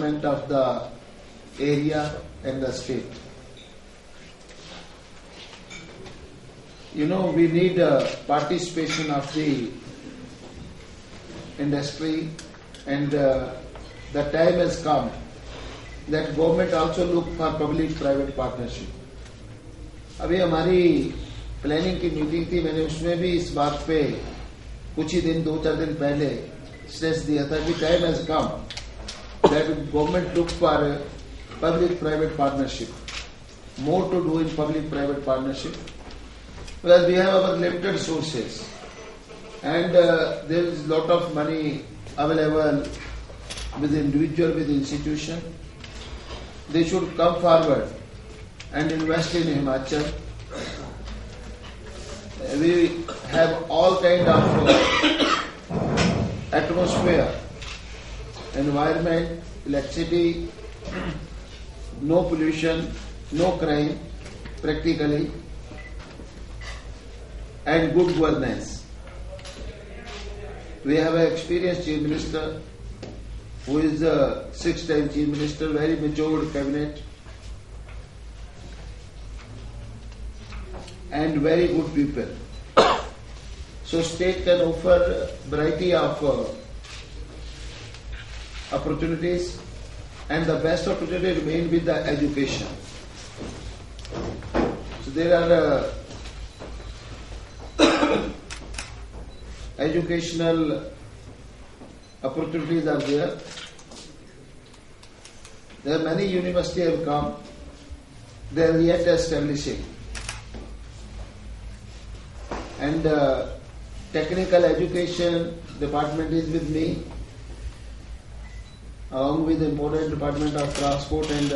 development of the area and the state. You know, we need participation of the industry, and the time has come that government also look for public-private partnership. अभी हमारी planning की meeting थी, मैंने उसमें भी इस बात पे कुछ ही दिन 2-4 दिन पहले स्ट्रेस दिया था कि time has come that government look for public-private partnership, more to do in public-private partnership, because we have our limited sources and there is lot of money available with individual, with institution. They should come forward and invest in Himachal. We have all kind of atmosphere, environment, electricity, no pollution, no crime, practically, and good governance. We have an experienced Chief Minister who is a 6-time Chief Minister, very matured cabinet, and very good people. So state can offer variety of opportunities, and the best opportunity remain with the education. So there are educational opportunities are there. There are many universities have come. They are yet establishing. And technical education department is with me, along with the important department of transport and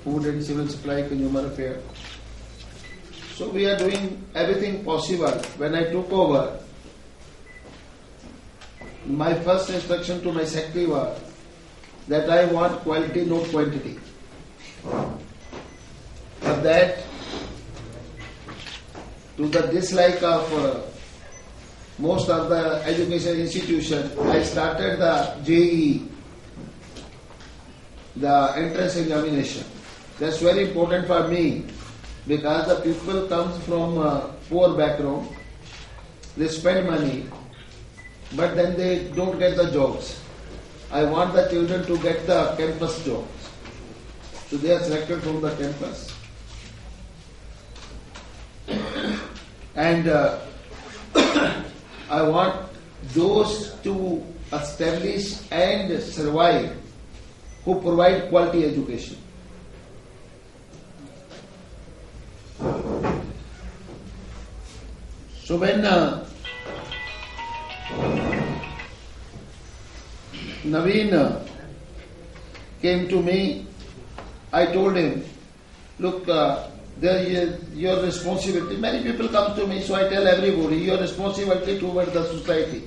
food and civil supply, consumer affairs. So we are doing everything possible. When I took over, my first instruction to my secretary was that I want quality, not quantity. For that, to the dislike of most of the education institutions, I started the JEE, the entrance examination. That's very important for me because the people comes from poor background, they spend money, but then they don't get the jobs. I want the children to get the campus jobs. So they are selected from the campus. And I want those to establish and survive who provide quality education. So when Naveen came to me, I told him, look, there is your responsibility. Many people come to me, so I tell everybody, your responsibility towards the society.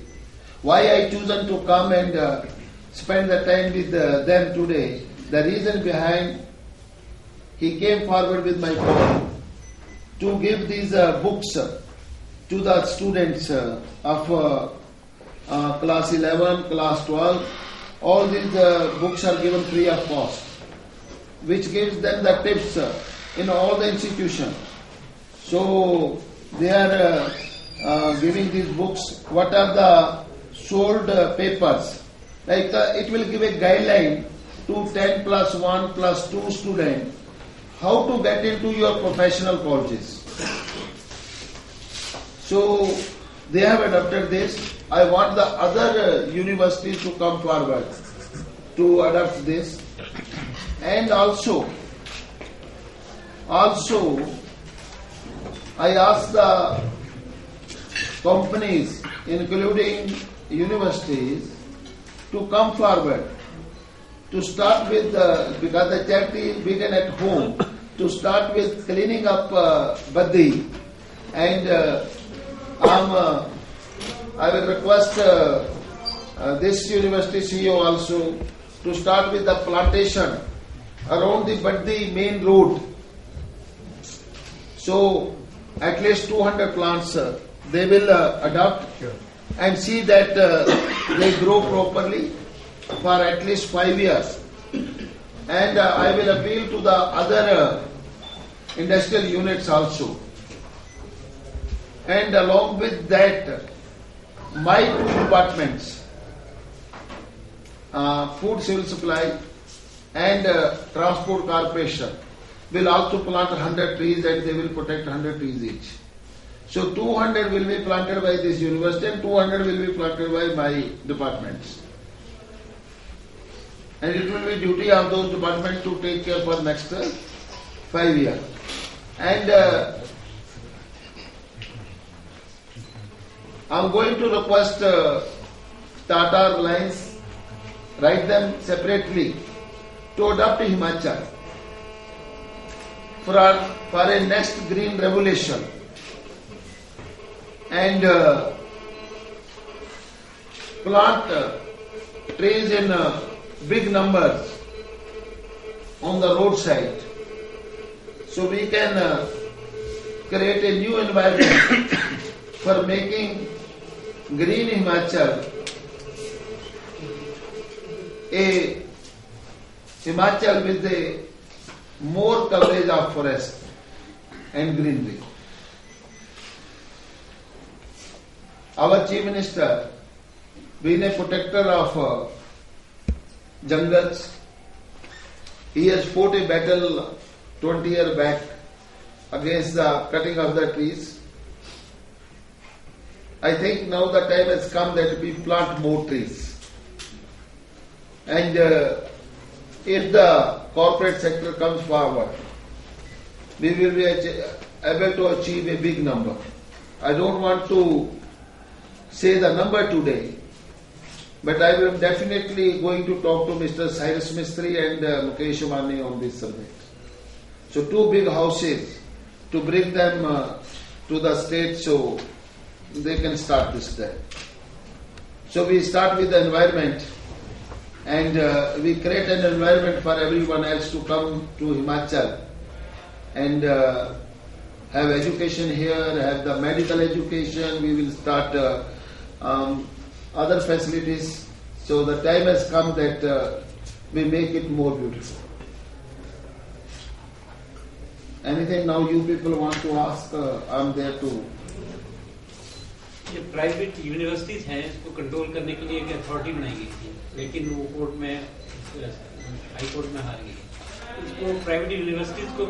Why I chosen to come and spend the time with them today? The reason behind, he came forward with my call to give these books to the students of class 11, class 12. All these books are given free of cost, which gives them the tips in all the institutions. So they are giving these books. What are the sold papers? Like it will give a guideline to 10 plus 1 plus 2 students how to get into your professional colleges. So they have adopted this. I want the other universities to come forward to adopt this. And also I ask the companies, including universities, to come forward to start with, because the charity began at home, to start with cleaning up Baddi. And I will request this university CEO also to start with the plantation around the Baddi main road. So at least 200 plants they will adopt and see that they grow properly for at least 5 years. and I will appeal to the other industrial units also. And along with that, my two departments, Food Civil Supply and Transport Corporation, will also plant 100 trees, and they will protect 100 trees each. So 200 will be planted by this university and 200 will be planted by my departments. And it will be duty of those departments to take care for next 5 years. And I'm going to request Tata Reliance, write them separately, to adopt Himachal for a next green revolution, and plant trees in big numbers on the roadside, so we can create a new environment for making green Himachal a Himachal with a more coverage of forest and greenery. Our Chief Minister, being a protector of jungles, he has fought a battle 20 years back against the cutting of the trees. I think now the time has come that we plant more trees. And if the corporate sector comes forward, we will be able to achieve a big number. I don't want to say the number today, but I am definitely going to talk to Mr. Cyrus Mistry and Mukesh Ambani on this subject. So 2 big houses, to bring them to the state so they can start this there. So we start with the environment, and we create an environment for everyone else to come to Himachal and have education here, have the medical education. We will start other facilities. So the time has come that we make it more beautiful. Anything now you people want to ask, I'm there to. ये private universities हैं, इसको control करने के लिए एक authority बनाई गई थी, लेकिन वो कोर्ट में, हाई कोर्ट में हार गई। इसको प्राइवेट यूनिवर्सिटीज को